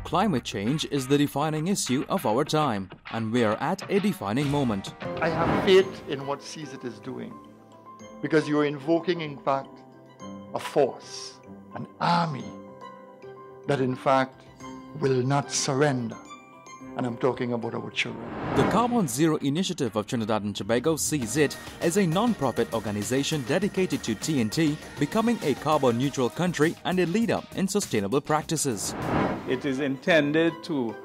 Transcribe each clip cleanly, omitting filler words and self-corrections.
Climate change is the defining issue of our time, and we are at a defining moment. I have faith in what CZITT is doing, because you are invoking, in fact, a force, an army, that in fact will not surrender. And I'm talking about our children. The Carbon Zero Initiative of Trinidad and Tobago, CZITT, is a non-profit organization dedicated to TNT becoming a carbon-neutral country and a leader in sustainable practices. It is intended to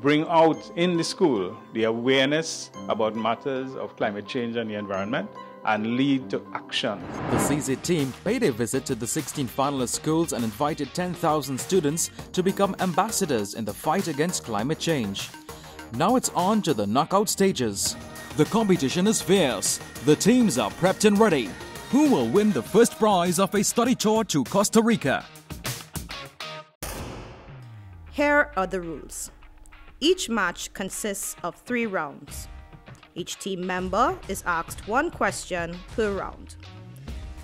bring out in the school the awareness about matters of climate change and the environment and lead to action. The CZITT team paid a visit to the 16 finalist schools and invited 10,000 students to become ambassadors in the fight against climate change. Now it's on to the knockout stages. The competition is fierce. The teams are prepped and ready. Who will win the first prize of a study tour to Costa Rica? Here are the rules. Each match consists of 3 rounds. Each team member is asked 1 question per round.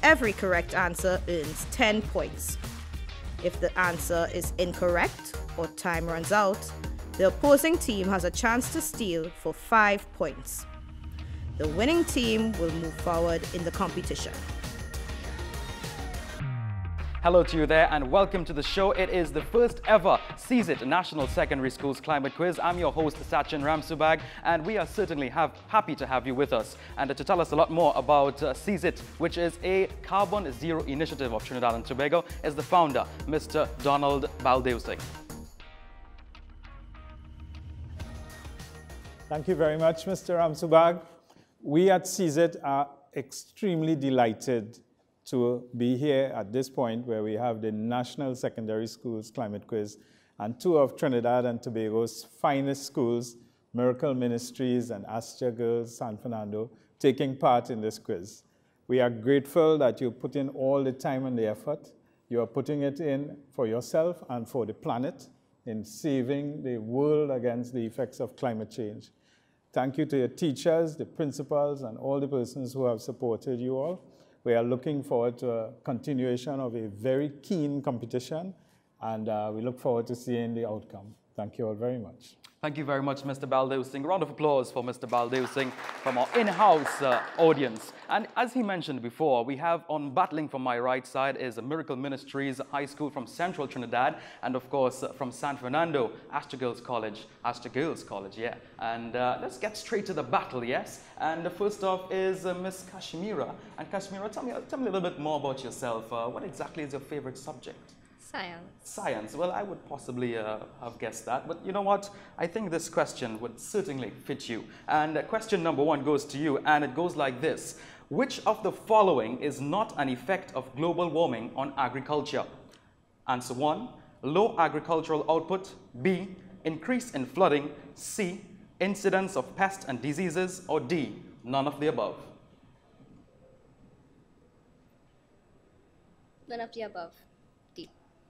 Every correct answer earns 10 points. If the answer is incorrect or time runs out, the opposing team has a chance to steal for 5 points. The winning team will move forward in the competition. Hello to you there and welcome to the show. It is the first ever CZITT National Secondary Schools Climate Quiz. I'm your host Sachin Ramsubag and we are certainly happy to have you with us. And to tell us a lot more about CZITT, which is a Carbon Zero Initiative of Trinidad and Tobago, is the founder, Mr. Donald Baldeusing. Thank you very much, Mr. Ramsubag. We at CZITT are extremely delighted to be here at this point where we have the National Secondary Schools Climate Quiz and 2 of Trinidad and Tobago's finest schools, Miracle Ministries and ASJA Girls San Fernando, taking part in this quiz. We are grateful that you put in all the time and the effort. You are putting it in for yourself and for the planet in saving the world against the effects of climate change. Thank you to your teachers, the principals, and all the persons who have supported you all. We are looking forward to a continuation of a very keen competition, and we look forward to seeing the outcome. Thank you all very much. Thank you very much, Mr. Baldeusing. Round of applause for Mr. Baldeusing from our in-house audience. And as he mentioned before, we have on battling from my right side is a Miracle Ministries High School from Central Trinidad, and of course from San Fernando, ASJA Girls College, yeah. And let's get straight to the battle, yes? And first off is Miss Kashmira. And Kashmira, tell me a little bit more about yourself. What exactly is your favorite subject? Science. Science. Well, I would possibly have guessed that. But you know what? I think this question would certainly fit you. And question number 1 goes to you, and it goes like this. Which of the following is not an effect of global warming on agriculture? Answer 1, low agricultural output. B, increase in flooding. C, incidence of pests and diseases. Or D, none of the above. None of the above.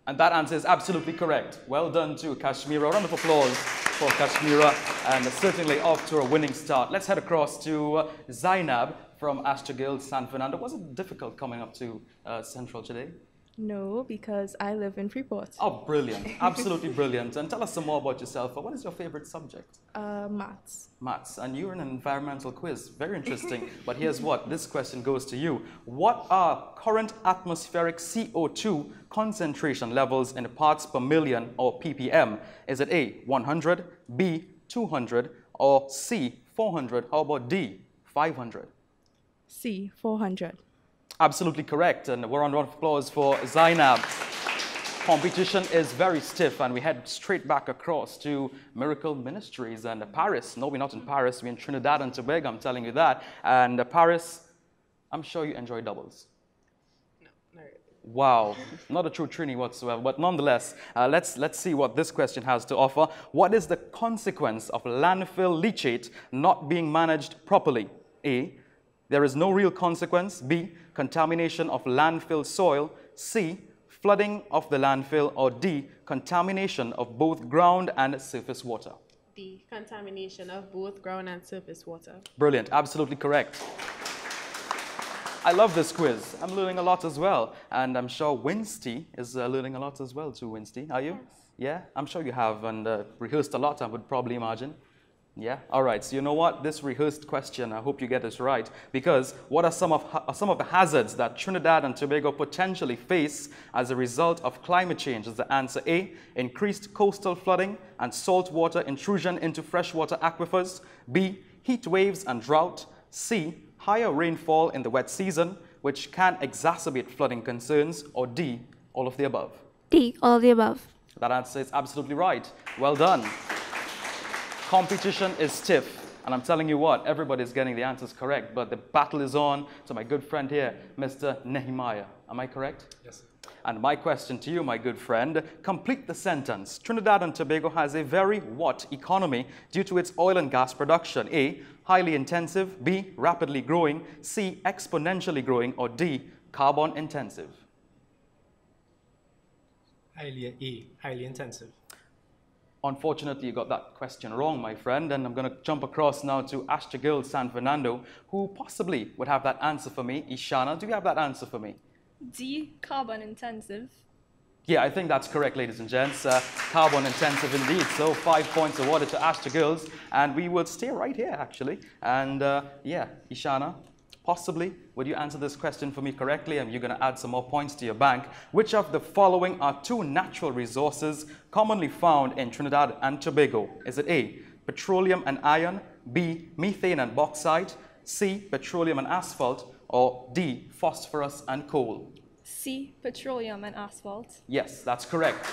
And that answer is absolutely correct. Well done to Kashmira. A round of applause for Kashmira, and certainly off to a winning start. Let's head across to Zainab from ASJA Girls San Fernando. Was it difficult coming up to Central today? No, because I live in Freeport. Oh, brilliant. Absolutely brilliant. And tell us some more about yourself. What is your favorite subject? Maths. Maths. And you're in an environmental quiz. Very interesting. But here's what. This question goes to you. What are current atmospheric CO2 concentration levels in parts per million, or ppm? Is it A, 100, B, 200, or C, 400? How about D, 500? C, 400. Absolutely correct, and we're on round of applause for Zainab. Competition is very stiff, and we head straight back across to Miracle Ministries and Paris. No, we're not in Paris, we're in Trinidad and Tobago, I'm telling you that. And Paris, I'm sure you enjoy doubles. No, not really. Wow, not a true Trini whatsoever, but nonetheless, let's see what this question has to offer. What is the consequence of landfill leachate not being managed properly? A, there is no real consequence. B, contamination of landfill soil. C, flooding of the landfill. Or D, contamination of both ground and surface water. D, contamination of both ground and surface water. Brilliant, absolutely correct. I love this quiz. I'm learning a lot as well. And I'm sure Winsty is learning a lot as well too, Winsty. Are you? Yes. Yeah? I'm sure you have and rehearsed a lot, I would probably imagine. Yeah? All right. So you know what? This rehearsed question, I hope you get this right. Because what are some of the hazards that Trinidad and Tobago potentially face as a result of climate change? Is the answer A, increased coastal flooding and saltwater intrusion into freshwater aquifers? B, heat waves and drought? C, higher rainfall in the wet season, which can exacerbate flooding concerns? Or D, all of the above? D, all of the above. That answer is absolutely right. Well done. Competition is stiff, and I'm telling you what, everybody's getting the answers correct, but the battle is on to my good friend here, Mr. Nehemiah. Am I correct? Yes, sir. And my question to you, my good friend, complete the sentence. Trinidad and Tobago has a very what economy due to its oil and gas production? A, highly intensive, B, rapidly growing, C, exponentially growing, or D, carbon intensive? Highly intensive. Unfortunately, you got that question wrong, my friend, and I'm going to jump across now to ASJA Girls San Fernando, who possibly would have that answer for me. Ishana, do you have that answer for me? D, carbon intensive. Yeah, I think that's correct, ladies and gents. Carbon intensive indeed. So 5 points awarded to ASJA Girls, and we will stay right here, actually. And yeah, Ishana, possibly, would you answer this question for me correctly? And you're going to add some more points to your bank. Which of the following are two natural resources commonly found in Trinidad and Tobago? Is it A, petroleum and iron, B, methane and bauxite, C, petroleum and asphalt, or D, phosphorus and coal? C, petroleum and asphalt. Yes, that's correct.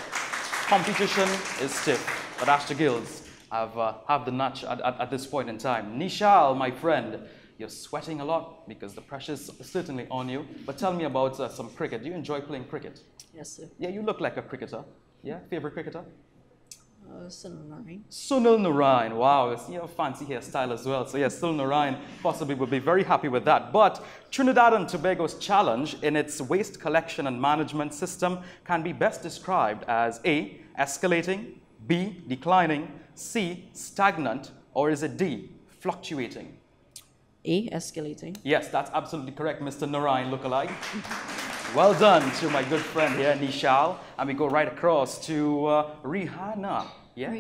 Competition is stiff, but ASJA Girls have the notch at this point in time. Nishal, my friend, you're sweating a lot because the pressure is certainly on you. But tell me about some cricket. Do you enjoy playing cricket? Yes, sir. Yeah, you look like a cricketer. Yeah, favorite cricketer? Sunil Narayan. Sunil Narayan. Wow, it's your fancy hairstyle as well. So yes, Sunil Narayan possibly would be very happy with that. But Trinidad and Tobago's challenge in its waste collection and management system can be best described as A, escalating, B, declining, C, stagnant, or is it D, fluctuating? A, escalating. Yes, that's absolutely correct, Mr. Narayan lookalike. Well done to my good friend here, Nishal. And we go right across to Rihanna. Yeah?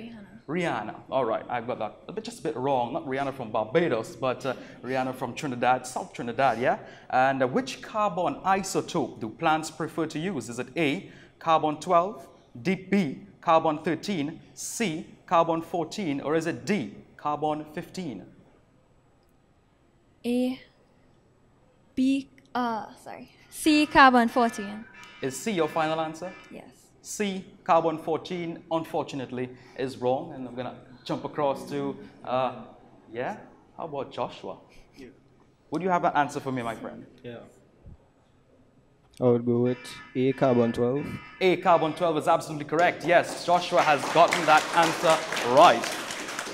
Rihanna. All right, I got that just a bit wrong. Not Rihanna from Barbados, but Rihanna from Trinidad, South Trinidad, yeah? And which carbon isotope do plants prefer to use? Is it A, carbon-12, B, carbon-13, C, carbon-14, or is it D, carbon-15? C, carbon-14. Is C your final answer? Yes. C, carbon-14, unfortunately, is wrong. And I'm going to jump across to, yeah? How about Joshua? Yeah. Would you have an answer for me, my friend? Yeah. I would go with A, carbon-12. A, carbon-12 is absolutely correct. Yes, Joshua has gotten that answer right.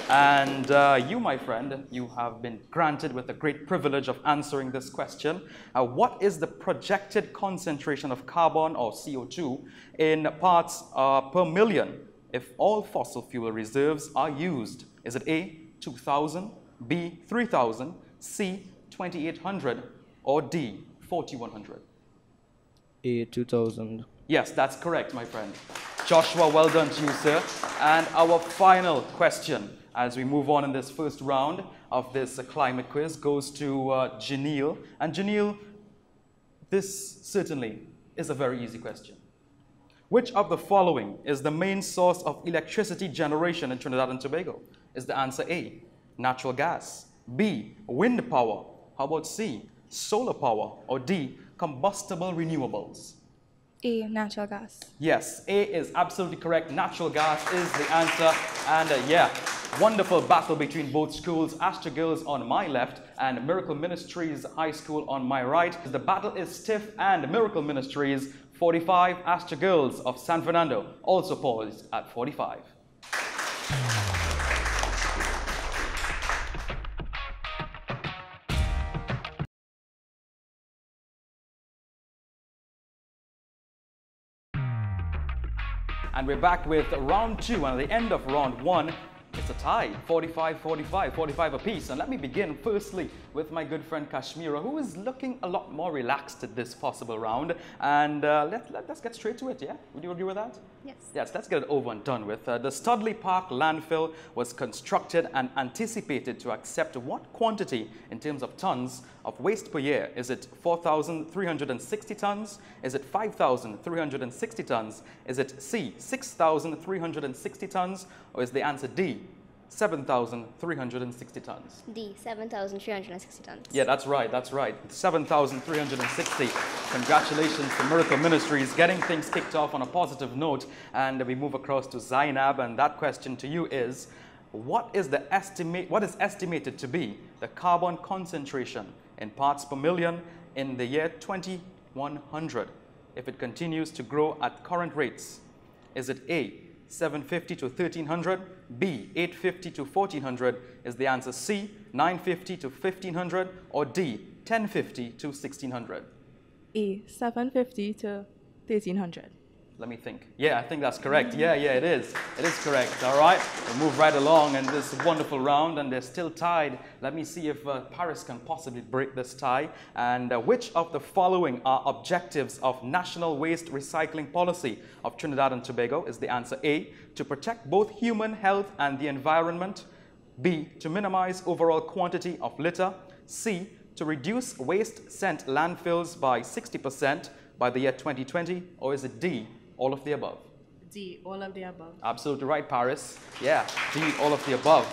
And you, my friend, you have been granted with the great privilege of answering this question. What is the projected concentration of carbon or CO2 in parts per million if all fossil fuel reserves are used? Is it A, 2,000, B, 3,000, C, 2,800, or D, 4,100? A, 2,000. Yes, that's correct, my friend. Joshua, well done to you, sir. And our final question, as we move on in this first round of this climate quiz, goes to Janelle. And Janelle, this certainly is a very easy question. Which of the following is the main source of electricity generation in Trinidad and Tobago? Is the answer A, natural gas, B, wind power, how about C, solar power, or D, combustible renewables? A, natural gas. Yes, A is absolutely correct. Natural gas is the answer. And yeah, wonderful battle between both schools. ASJA Girls on my left and Miracle Ministries High School on my right. The battle is stiff and Miracle Ministries 45, ASJA Girls of San Fernando also poised at 45. And we're back with round two, and at the end of round one, It's a tie, 45-45, 45 apiece. And let me begin firstly with my good friend Kashmira, who is looking a lot more relaxed at this possible round. And let's get straight to it, yeah? Would you agree with that? Yes. Yes, let's get it over and done with. The Studley Park landfill was constructed and anticipated to accept what quantity in terms of tons of waste per year? Is it 4,360 tons? Is it 5,360 tons? Is it C, 6,360 tons? Or is the answer D, 7,360 tons? D, 7,360 tons. Yeah, that's right, 7,360. Congratulations to Miracle Ministries, getting things kicked off on a positive note. And we move across to Zainab, and that question to you is, what is estimated to be the carbon concentration in parts per million in the year 2100 if it continues to grow at current rates? Is it A, 750 to 1300, B, 850 to 1400? Is the answer C, 950 to 1500, or D, 1050 to 1600? A, 750 to 1300. Let me think. Yeah, I think that's correct. Yeah, it is. It is correct. All right, we'll move right along in this wonderful round, and they're still tied. Let me see if Paris can possibly break this tie. And which of the following are objectives of National Waste Recycling Policy of Trinidad and Tobago? Is the answer A, to protect both human health and the environment, B, to minimize overall quantity of litter, C, to reduce waste sent landfills by 60% by the year 2020, or is it D, all of the above? D, all of the above. Absolutely right, Paris. Yeah, D, all of the above.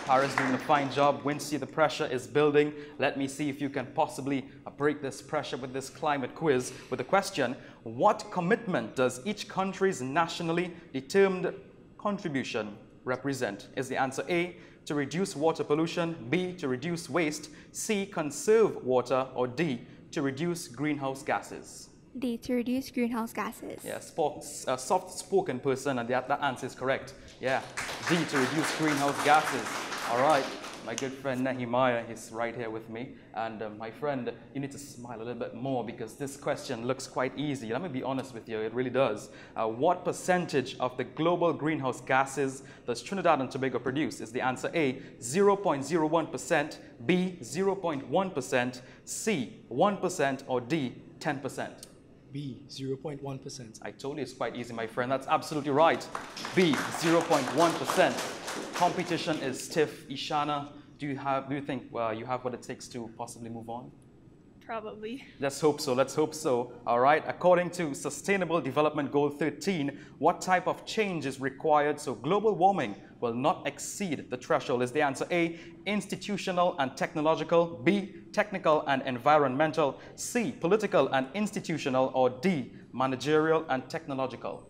Paris doing a fine job. Wincy, the pressure is building. Let me see if you can possibly break this pressure with this climate quiz with the question, what commitment does each country's nationally determined contribution represent? Is the answer A, to reduce water pollution, B, to reduce waste, C, conserve water, or D, to reduce greenhouse gases? D, to reduce greenhouse gases. Yeah, soft-spoken person, and that answer is correct. Yeah, D, to reduce greenhouse gases. All right, my good friend Nehemiah is right here with me. And my friend, you need to smile a little bit more because this question looks quite easy. Let me be honest with you, it really does. What percentage of the global greenhouse gases does Trinidad and Tobago produce? Is the answer A, 0.01%, B, 0.1%, C, 1%, or D, 10%? B, 0.1%. I told you it's quite easy, my friend. That's absolutely right. B, 0.1%. Competition is stiff. Ishana, do you think you have what it takes to possibly move on? Probably. Let's hope so. Let's hope so. All right. According to Sustainable Development Goal 13, what type of change is required so global warming will not exceed the threshold? Is the answer A, institutional and technological, B, technical and environmental, C, political and institutional, or D, managerial and technological?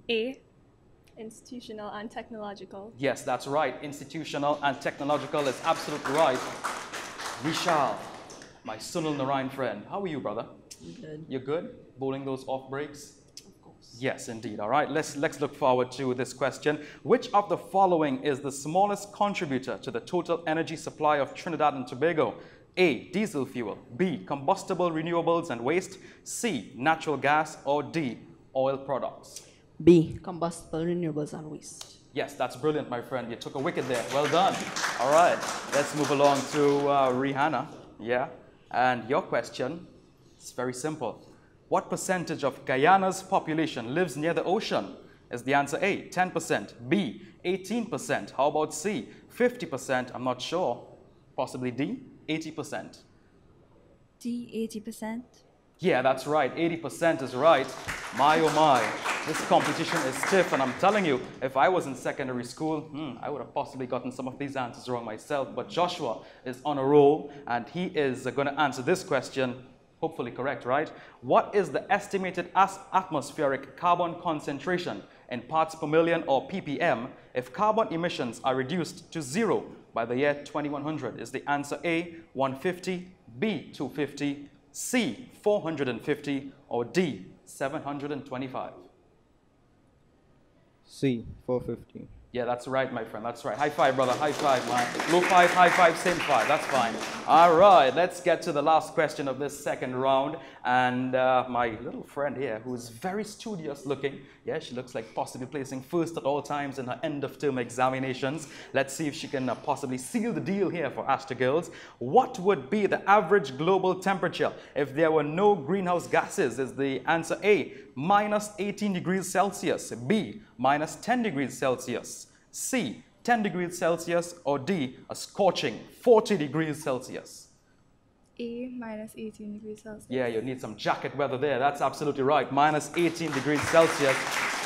A, institutional and technological. Yes, that's right. Institutional and technological is absolutely right. Vishal, my Sunil Narayan friend. How are you, brother? I'm good. You're good? Bowling those off breaks? Of course. Yes, indeed. All right, let's look forward to this question. Which of the following is the smallest contributor to the total energy supply of Trinidad and Tobago? A, diesel fuel, B, combustible renewables and waste, C, natural gas, or D, oil products? B, combustible renewables and waste. Yes, that's brilliant, my friend. You took a wicket there. Well done. All right, let's move along to Rihanna. Yeah, and your question is very simple. What percentage of Guyana's population lives near the ocean? Is the answer A, 10%, B, 18%, how about C, 50%, I'm not sure, possibly D, 80%? D, 80%. Yeah, that's right, 80% is right. My oh my, this competition is stiff, and I'm telling you, if I was in secondary school, I would have possibly gotten some of these answers wrong myself, but Joshua is on a roll, and he is going to answer this question, hopefully correct, right? What is the estimated atmospheric carbon concentration in parts per million, or ppm, if carbon emissions are reduced to 0 by the year 2100? Is the answer A, 150, B, 250, C, 450, or D, 725? C, 450. Yeah, that's right, my friend. That's right. High five, brother. High five, man. Low five, high five, same five. That's fine. All right, let's get to the last question of this second round. And my little friend here, who's very studious looking, Yeah, she looks like possibly placing first at all times in her end-of-term examinations. Let's see if she can possibly seal the deal here for ASJA girls. What would be the average global temperature if there were no greenhouse gases? Is the answer A, minus 18 degrees Celsius, B, minus 10 degrees Celsius, C, 10 degrees Celsius, or D, a scorching 40 degrees Celsius? A, minus 18 degrees Celsius. Yeah, you need some jacket weather there. That's absolutely right. Minus 18 degrees Celsius.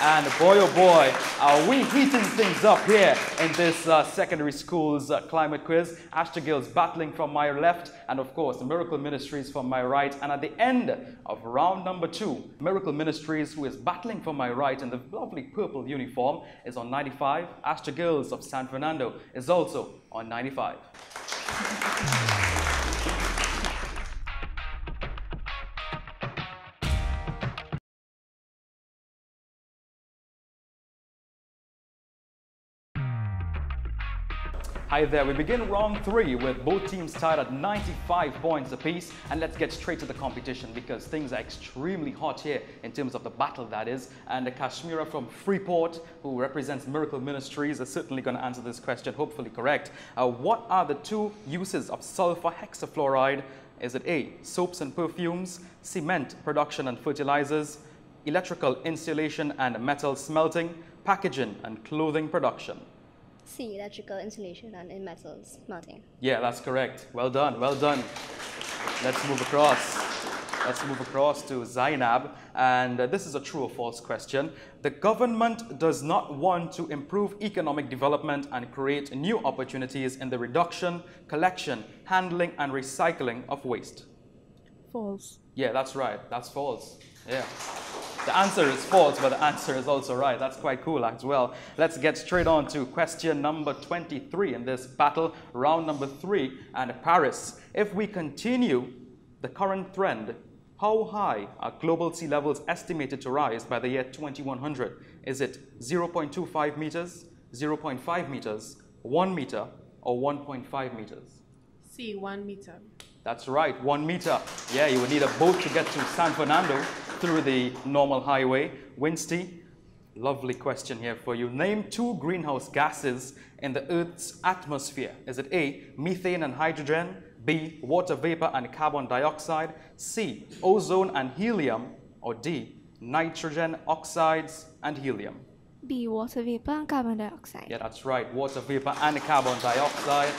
And boy, oh boy, are we heating things up here in this secondary school's climate quiz. ASJA girls battling from my left, and of course, Miracle Ministries from my right. And at the end of round number 2, Miracle Ministries, who is battling from my right in the lovely purple uniform, is on 95. ASJA girls of San Fernando is also on 95. Hi there, we begin round 3 with both teams tied at 95 points apiece, and let's get straight to the competition because things are extremely hot here in terms of the battle, that is. And the Kashmira from Freeport, who represents Miracle Ministries, is certainly going to answer this question, hopefully correct. What are the 2 uses of sulfur hexafluoride? Is it A, soaps and perfumes, cement production and fertilizers, electrical insulation and metal smelting, packaging and clothing production? C, electrical insulation and in metals smelting. Yeah, that's correct. Well done, well done. Let's move across. Let's move across to Zainab. And this is a true or false question. The government does not want to improve economic development and create new opportunities in the reduction, collection, handling, and recycling of waste. False. Yeah, that's right. That's false. Yeah. The answer is false, but the answer is also right. That's quite cool as well. Let's get straight on to question number 23 in this battle, round number 3, and Paris. If we continue the current trend, how high are global sea levels estimated to rise by the year 2100? Is it 0.25 meters, 0.5 meters, 1 meter, or 1.5 meters? C, 1 meter. That's right, 1 meter. Yeah, you would need a boat to get to San Fernando through the normal highway. Winsty, lovely question here for you. Name 2 greenhouse gases in the Earth's atmosphere. Is it A, methane and hydrogen, B, water vapor and carbon dioxide, C, ozone and helium, or D, nitrogen oxides and helium? B, water vapor and carbon dioxide. Yeah, that's right. Water vapor and carbon dioxide.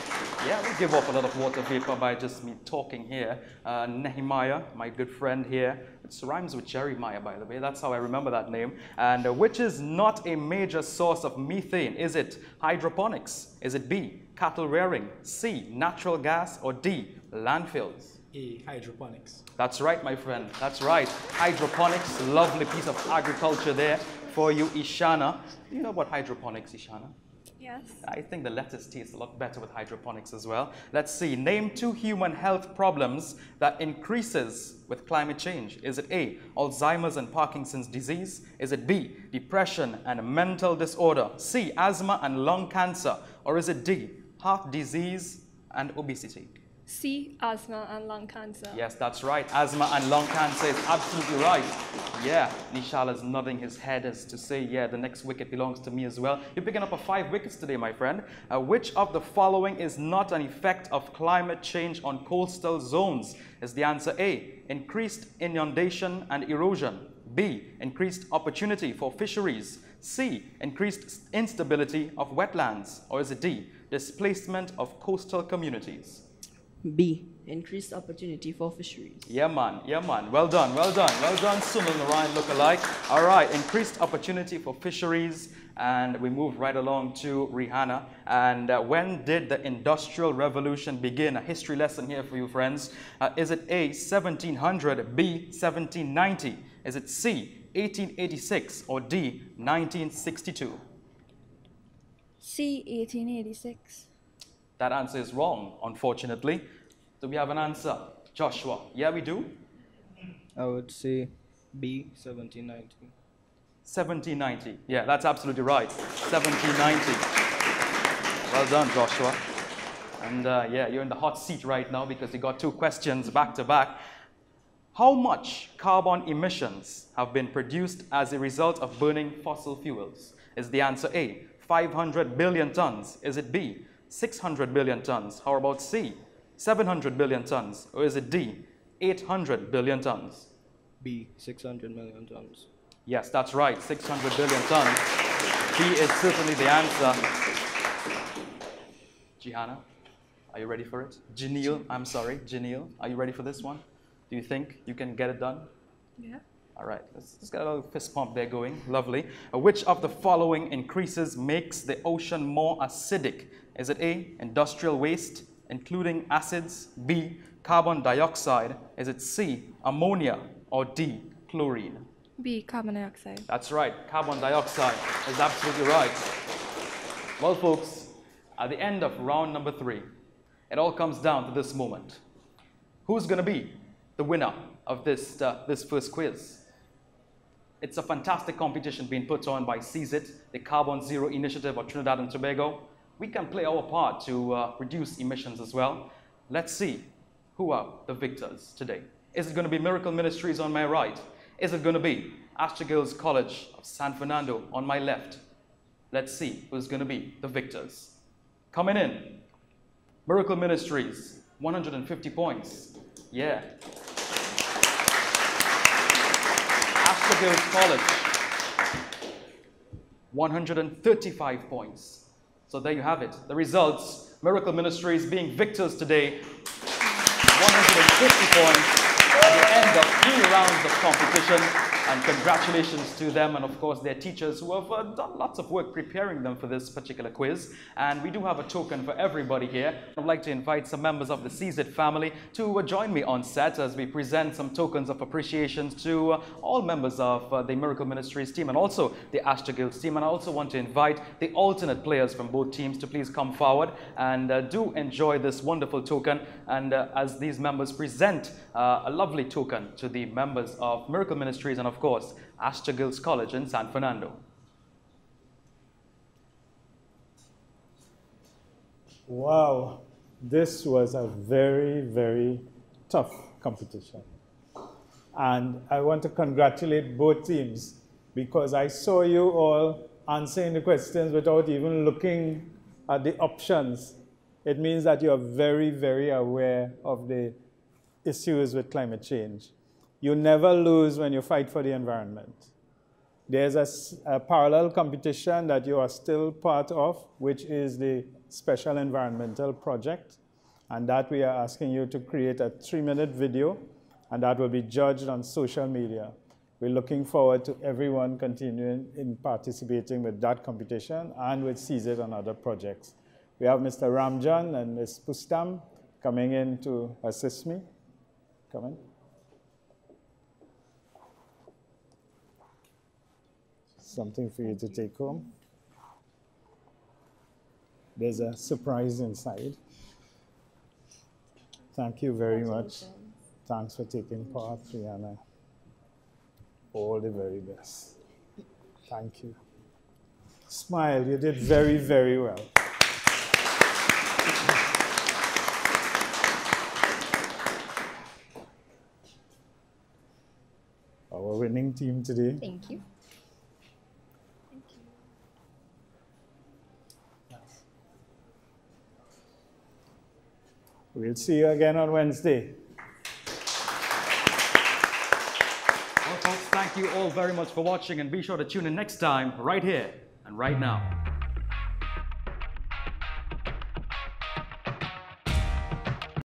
Yeah, we give off a lot of water vapor by just me talking here. Nehemiah, my good friend here. It rhymes with Jeremiah, by the way. That's how I remember that name. And which is not a major source of methane? Is it hydroponics? Is it B, cattle rearing? C, natural gas? Or D, landfills? A, hydroponics. That's right, my friend. That's right. Hydroponics, lovely piece of agriculture there. For you, Ishana. You know about hydroponics, Ishana? Yes. I think the lettuce tastes a lot better with hydroponics as well. Let's see. Name 2 human health problems that increases with climate change. Is it A, Alzheimer's and Parkinson's disease? Is it B, depression and mental disorder? C, asthma and lung cancer? Or is it D, heart disease and obesity? C, asthma and lung cancer. Yes, that's right. Asthma and lung cancer is absolutely right. Yeah, Nishal is nodding his head as to say, yeah, the next wicket belongs to me as well. You're picking up 5 wickets today, my friend. Which of the following is not an effect of climate change on coastal zones? Is the answer A, increased inundation and erosion? B, increased opportunity for fisheries? C, increased instability of wetlands? Or is it D, displacement of coastal communities? B, increased opportunity for fisheries. Yeah, man. Yeah, man. Well done. Well done. Well done, Sunil Narayan look-alike. All right. Increased opportunity for fisheries. And we move right along to Rihanna. And when did the Industrial Revolution begin? A history lesson here for you, friends. Is it A, 1700, B, 1790? Is it C, 1886, or D, 1962? C, 1886. That answer is wrong, unfortunately. Do we have an answer? Joshua. Yeah, we do? I would say B, 1790. 1790. Yeah, that's absolutely right. 1790. Well done, Joshua. And yeah, you're in the hot seat right now because you got 2 questions back to back. How much carbon emissions have been produced as a result of burning fossil fuels? Is the answer A, 500 billion tons? Is it B, 600 billion tons? How about C, 700 billion tons? Or is it D, 800 billion tons? B, 600 million tons. Yes, that's right, 600 billion tons. B is certainly the answer. Gihanna, are you ready for it? Janelle, I'm sorry, Janelle, are you ready for this one? Do you think you can get it done? Yeah. All right, let's get a little fist pump there going. Lovely. Which of the following increases makes the ocean more acidic? Is it A, industrial waste, including acids? B, carbon dioxide? Is it C, ammonia? Or D, chlorine? B, carbon dioxide. That's right, carbon dioxide is absolutely right. Well, folks, at the end of round number 3, it all comes down to this moment. Who's going to be the winner of this first quiz? It's a fantastic competition being put on by CZITT, the Carbon Zero Initiative of Trinidad and Tobago. We can play our part to reduce emissions as well. Let's see who are the victors today. Is it going to be Miracle Ministries on my right? Is it going to be ASJA Girls College of San Fernando on my left? Let's see who's going to be the victors. Coming in, Miracle Ministries, 150 points. Yeah. ASJA Girls College, 135 points. So there you have it. The results, Miracle Ministries being victors today, 150 points at the end of 3 rounds of competition. And congratulations to them and, of course, their teachers who have done lots of work preparing them for this particular quiz. And we do have a token for everybody here. I'd like to invite some members of the CZITT family to join me on set as we present some tokens of appreciation to all members of the Miracle Ministries team and also the ASJA Girls team. And I also want to invite the alternate players from both teams to please come forward and do enjoy this wonderful token. And as these members present a lovely token to the members of Miracle Ministries and, of course, ASJA Girls College in San Fernando. Wow, this was a very, very tough competition. And I want to congratulate both teams because I saw you all answering the questions without even looking at the options. It means that you are very, very aware of the issues with climate change. You never lose when you fight for the environment. There's a parallel competition that you are still part of, which is the Special Environmental Project. And that we are asking you to create a 3-minute video, and that will be judged on social media. We're looking forward to everyone continuing in participating with that competition and with CZITT and other projects. We have Mr. Ramjan and Ms. Pustam coming in to assist me. Come in. Something for you to take home. There's a surprise inside. Thank you very much. Thanks for taking part, Rihanna. All the very best. Thank you. Smile, you did very, very well. Our winning team today. Thank you. We'll see you again on Wednesday. Well, folks, thank you all very much for watching, and be sure to tune in next time, right here and right now.